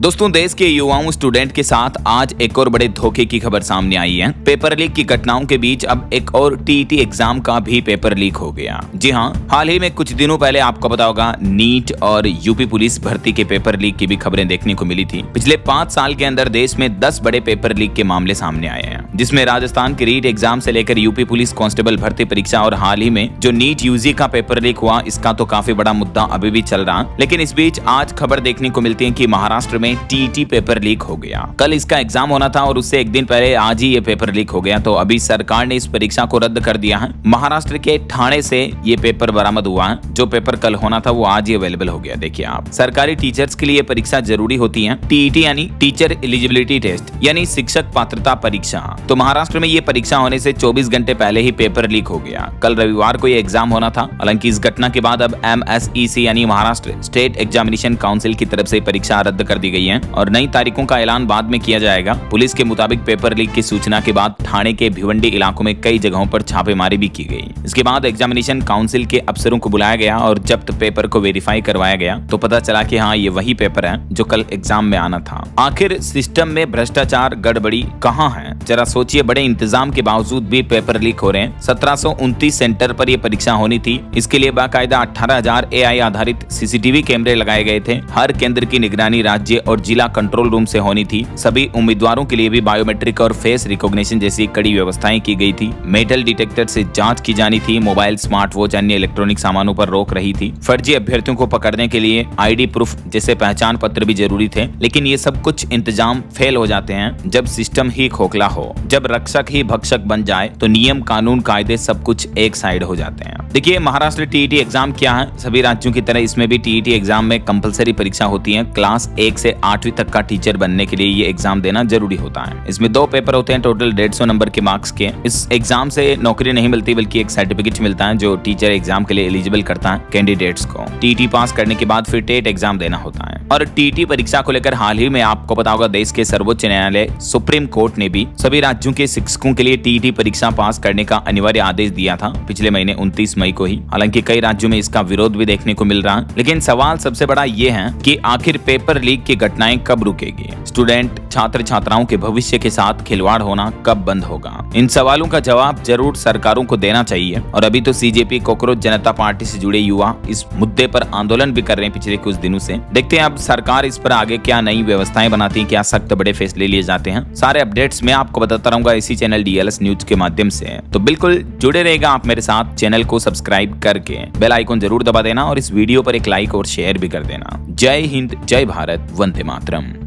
दोस्तों, देश के युवाओं स्टूडेंट के साथ आज एक और बड़े धोखे की खबर सामने आई है। पेपर लीक की घटनाओं के बीच अब एक और टीईटी एग्जाम का भी पेपर लीक हो गया। जी हाँ, हाल ही में कुछ दिनों पहले आपको पता होगा नीट और यूपी पुलिस भर्ती के पेपर लीक की भी खबरें देखने को मिली थी। पिछले 5 साल के अंदर देश में 10 बड़े पेपर लीक के मामले सामने आए हैं, जिसमें राजस्थान के रीट एग्जाम से लेकर यूपी पुलिस कांस्टेबल भर्ती परीक्षा और हाल ही में जो नीट यूजी का पेपर लीक हुआ, इसका तो काफी बड़ा मुद्दा अभी भी चल रहा। लेकिन इस बीच आज खबर देखने को मिलती है कि महाराष्ट्र में टीईटी पेपर लीक हो गया। कल इसका एग्जाम होना था और उससे एक दिन पहले आज ही ये पेपर लीक हो गया। तो अभी सरकार ने इस परीक्षा को रद्द कर दिया है। महाराष्ट्र के ठाणे से ये पेपर बरामद हुआ है। जो पेपर कल होना था वो आज ही अवेलेबल हो गया। देखिए आप, सरकारी टीचर्स के लिए परीक्षा जरूरी होती है। टीईटी यानी टीचर एलिजिबिलिटी टेस्ट यानी शिक्षक पात्रता परीक्षा। तो महाराष्ट्र में ये परीक्षा होने से 24 घंटे पहले ही पेपर लीक हो गया। कल रविवार को ये एग्जाम होना था। हालांकि इस घटना के बाद अब MSEC यानी महाराष्ट्र स्टेट एग्जामिनेशन काउंसिल की तरफ से परीक्षा रद्द कर दी गई है और नई तारीखों का ऐलान बाद में किया जाएगा। पुलिस के मुताबिक पेपर लीक की सूचना के बाद ठाणे के भिवंडी इलाकों में कई जगहों पर छापेमारी भी की गई। इसके बाद एग्जामिनेशन काउंसिल के अफसरों को बुलाया गया और जब्त पेपर को वेरीफाई करवाया गया तो पता चला कि हाँ, ये वही पेपर है जो कल एग्जाम में आना था। आखिर सिस्टम में भ्रष्टाचार गड़बड़ी कहाँ है? जरा सोचिए, बड़े इंतजाम के बावजूद भी पेपर लीक हो रहे हैं। 1729 सेंटर पर यह परीक्षा होनी थी। इसके लिए बाकायदा 18,000 AI आधारित CCTV कैमरे लगाए गए थे। हर केंद्र की निगरानी राज्य और जिला कंट्रोल रूम से होनी थी। सभी उम्मीदवारों के लिए भी बायोमेट्रिक और फेस रिकॉग्निशन जैसी कड़ी व्यवस्थाएं की गई थी। मेटल डिटेक्टर से जांच की जानी थी। मोबाइल, स्मार्ट वॉच, अन्य इलेक्ट्रॉनिक सामानों पर रोक रही थी। फर्जी अभ्यर्थियों को पकड़ने के लिए ID प्रूफ जैसे पहचान पत्र भी जरूरी थे। लेकिन ये सब कुछ इंतजाम फेल हो जाते हैं जब सिस्टम ही खोखला हो। जब रक्षक ही भक्षक बन जाए तो नियम, कानून, कायदे सब कुछ एक साइड हो जाते हैं। देखिए, महाराष्ट्र टीईटी एग्जाम क्या है? सभी राज्यों की तरह इसमें भी टीईटी एग्जाम में कंपलसरी परीक्षा होती है। क्लास 1 से 8वीं तक का टीचर बनने के लिए ये एग्जाम देना जरूरी होता है। इसमें 2 पेपर होते हैं, टोटल 150 नंबर के मार्क्स के। इस एग्जाम से नौकरी नहीं मिलती बल्कि एक सर्टिफिकेट मिलता है जो टीचर एग्जाम के लिए एलिजिबल करता है कैंडिडेट्स को। टीईटी पास करने के बाद फिर टेट एग्जाम देना होता है। और टीईटी परीक्षा को लेकर हाल ही में आपको पता होगा, देश के सर्वोच्च न्यायालय सुप्रीम कोर्ट ने भी सभी राज्यों के शिक्षकों के लिए टीईटी परीक्षा पास करने का अनिवार्य आदेश दिया था पिछले महीने 29 मई को ही। हालांकि कई राज्यों में इसका विरोध भी देखने को मिल रहा है। लेकिन सवाल सबसे बड़ा ये है कि आखिर पेपर लीक की घटनाएं कब रुकेगी? स्टूडेंट, छात्र छात्राओं के भविष्य के साथ खिलवाड़ होना कब बंद होगा? इन सवालों का जवाब जरूर सरकारों को देना चाहिए। और अभी तो CJP कॉकरोच जनता पार्टी से जुड़े युवा इस मुद्दे पर आंदोलन भी कर रहे हैं पिछले कुछ दिनों से। देखते हैं अब सरकार इस पर आगे क्या नई व्यवस्थाएं बनाती है, क्या सख्त बड़े फैसले लिए जाते हैं। सारे अपडेट्स मैं आपको बताता रहूंगा इसी चैनल DLS न्यूज के माध्यम से। तो बिल्कुल जुड़े रहेगा आप मेरे साथ। चैनल को सब्सक्राइब करके बेल आइकन जरूर दबा देना और इस वीडियो पर एक लाइक और शेयर भी कर देना। जय हिंद, जय भारत, वंदे मातरम।